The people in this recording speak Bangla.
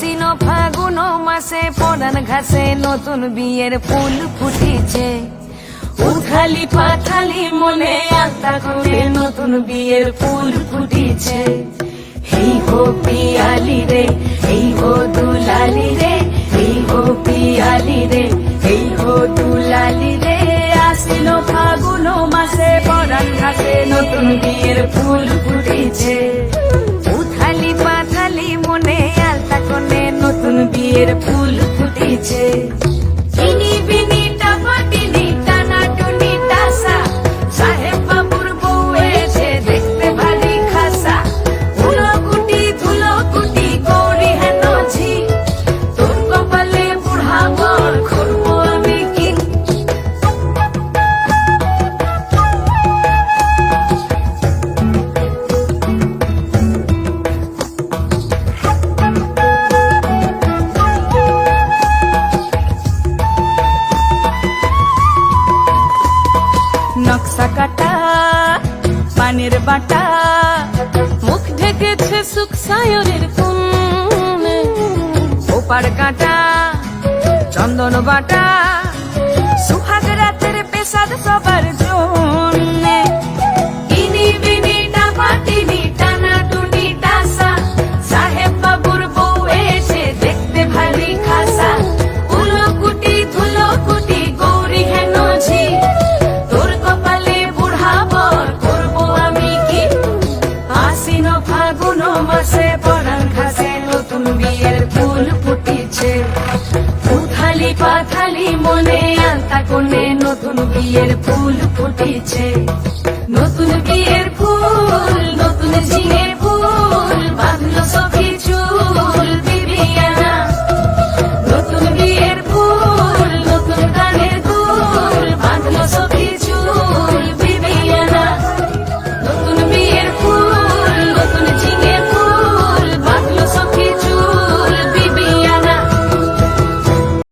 আশ্বিন ফাগুন মাসে পরান ঘাসে নতুন বিয়ের ফুল ফুটেছে। উথালি পাথালি মনে আত্মা করে নতুন বিয়ের ফুল ফুটেছে। এই হো পিয়ালি রে, এই হো দুলালি রে, এই হো পিয়ালি রে, এই হো দুলালি রে। আশ্বিন ফাগুন মাসে পরান ঘাসে নতুন বিয়ের ফুল ফুটেছে। উথালি পাথালি মনে আলতা কোণে নতুন বিয়ের ফুল ফুটেছে। চিনি বিনি টাপাটিনি টানা টুনি টাসা, সাহেব বাবুর বউ এসে দেখতে ভারী খাসা। ধুলো কুটি গৌরী হেন ঝি, তোর কপালে বুড়া বর করবো আমি কি। নকশা কাটা পানের বাটা, মুখ ঢেকেছে সুখ সায়রের কোণে। ওপার কাটা চন্দন বাটা, সুহাগ রাতের পেশাদ সবার জন্যে। ইনি বিনি টাপাটিনি টানা টুনি টাসা, সাহেব বাবুর বউ এসে দেখতে ভারী খাসা। ধুলো কুটি গৌরী হেন ঝি, তোর কপালে বুড়া বর করবো আমি কি। আশ্বিন ফাগুন মাসে পরান ঘাসে নতুন বিয়ের ফুল ফুটেছে। উথালি পাথালি মনে আলতা কোণে নতুন বিয়ের ফুল ফুটেছে। নতুন বিয়ে